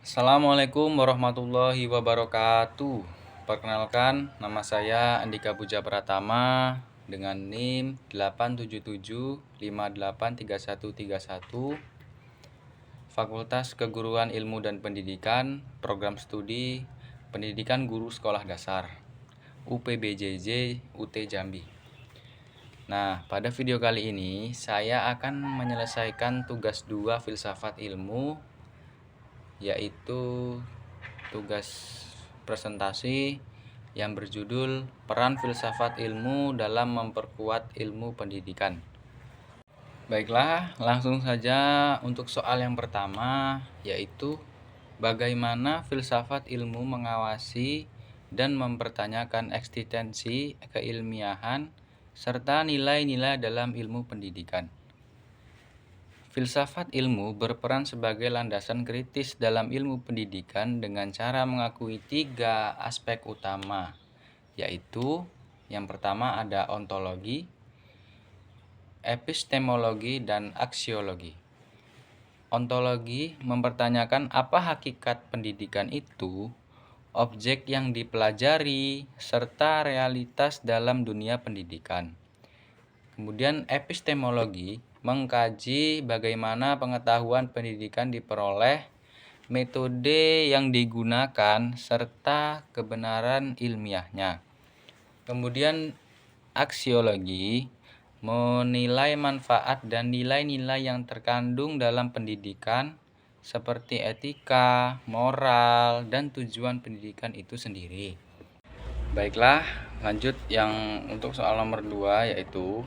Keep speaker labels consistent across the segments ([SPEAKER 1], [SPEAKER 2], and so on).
[SPEAKER 1] Assalamualaikum warahmatullahi wabarakatuh. Perkenalkan, nama saya Andika Puja Pratama dengan NIM 877583131, Fakultas Keguruan Ilmu dan Pendidikan, Program Studi Pendidikan Guru Sekolah Dasar, UPBJJ UT Jambi. Nah, pada video kali ini saya akan menyelesaikan tugas 2 filsafat ilmu, yaitu tugas presentasi yang berjudul Peran Filsafat Ilmu dalam Memperkuat Ilmu Pendidikan. Baiklah, langsung saja untuk soal yang pertama, yaitu bagaimana filsafat ilmu mengawasi dan mempertanyakan eksistensi keilmiahan serta nilai-nilai dalam ilmu pendidikan. Filsafat ilmu berperan sebagai landasan kritis dalam ilmu pendidikan dengan cara mengakui 3 aspek utama, yaitu yang pertama ada ontologi, epistemologi, dan aksiologi. Ontologi mempertanyakan apa hakikat pendidikan itu, objek yang dipelajari, serta realitas dalam dunia pendidikan. Kemudian epistemologi mengkaji bagaimana pengetahuan pendidikan diperoleh, metode yang digunakan, serta kebenaran ilmiahnya. Kemudian aksiologi menilai manfaat dan nilai-nilai yang terkandung dalam pendidikan seperti etika, moral, dan tujuan pendidikan itu sendiri. Baiklah, lanjut yang untuk soal nomor 2, yaitu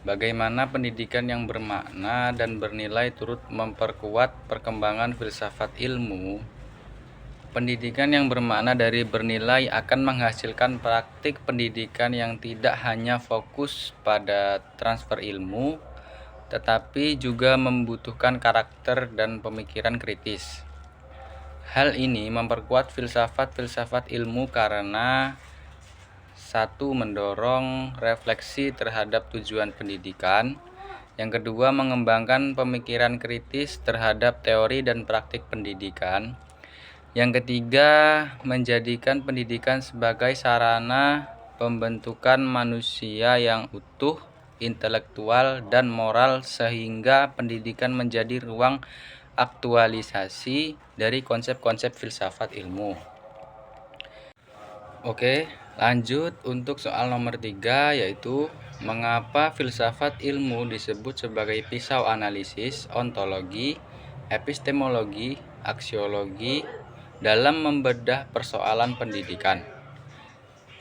[SPEAKER 1] bagaimana pendidikan yang bermakna dan bernilai turut memperkuat perkembangan filsafat ilmu. Pendidikan yang bermakna dari bernilai akan menghasilkan praktik pendidikan yang tidak hanya fokus pada transfer ilmu, tetapi juga membutuhkan karakter dan pemikiran kritis. Hal ini memperkuat filsafat ilmu karena satu, mendorong refleksi terhadap tujuan pendidikan. Yang kedua, mengembangkan pemikiran kritis terhadap teori dan praktik pendidikan. Yang ketiga, menjadikan pendidikan sebagai sarana pembentukan manusia yang utuh, intelektual, dan moral sehingga pendidikan menjadi ruang aktualisasi dari konsep-konsep filsafat ilmu. Oke, lanjut untuk soal nomor 3, yaitu mengapa filsafat ilmu disebut sebagai pisau analisis, ontologi, epistemologi, aksiologi dalam membedah persoalan pendidikan.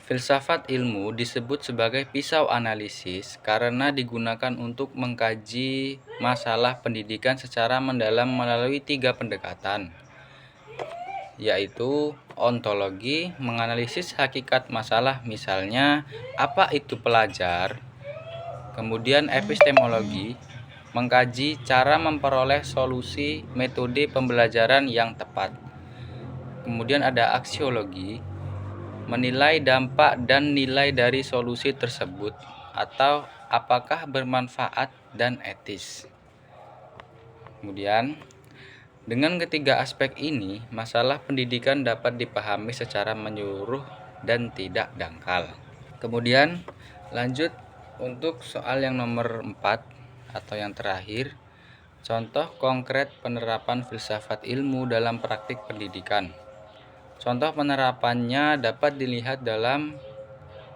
[SPEAKER 1] Filsafat ilmu disebut sebagai pisau analisis karena digunakan untuk mengkaji masalah pendidikan secara mendalam melalui 3 pendekatan, yaitu ontologi, menganalisis hakikat masalah, misalnya apa itu pelajar. Kemudian epistemologi, mengkaji cara memperoleh solusi metode pembelajaran yang tepat. Kemudian ada aksiologi, menilai dampak dan nilai dari solusi tersebut atau apakah bermanfaat dan etis. Kemudian dengan ketiga aspek ini, masalah pendidikan dapat dipahami secara menyeluruh dan tidak dangkal. Kemudian lanjut untuk soal yang nomor 4 atau yang terakhir, contoh konkret penerapan filsafat ilmu dalam praktik pendidikan. Contoh penerapannya dapat dilihat dalam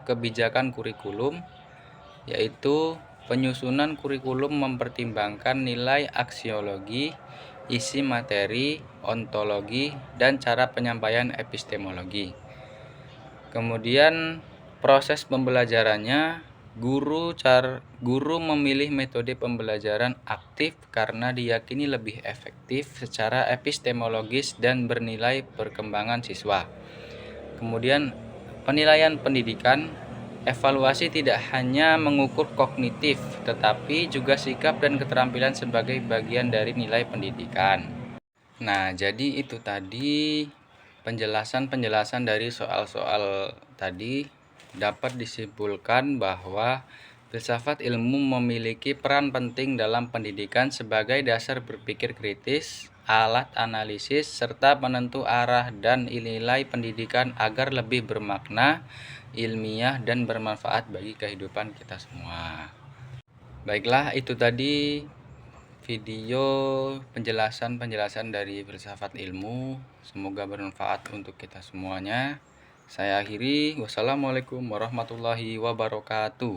[SPEAKER 1] kebijakan kurikulum, yaitu penyusunan kurikulum mempertimbangkan nilai aksiologi, isi materi, ontologi, dan cara penyampaian epistemologi. Kemudian proses pembelajarannya, guru memilih metode pembelajaran aktif karena diyakini lebih efektif secara epistemologis dan bernilai perkembangan siswa. Kemudian penilaian pendidikan, evaluasi tidak hanya mengukur kognitif, tetapi juga sikap dan keterampilan sebagai bagian dari nilai pendidikan. Nah, jadi itu tadi penjelasan dari soal-soal tadi. Dapat disimpulkan bahwa filsafat ilmu memiliki peran penting dalam pendidikan sebagai dasar berpikir kritis, alat analisis, serta penentu arah dan nilai pendidikan agar lebih bermakna, ilmiah, dan bermanfaat bagi kehidupan kita semua. Baiklah, itu tadi video penjelasan dari filsafat ilmu. Semoga bermanfaat untuk kita semuanya. Saya akhiri. Wassalamualaikum warahmatullahi wabarakatuh.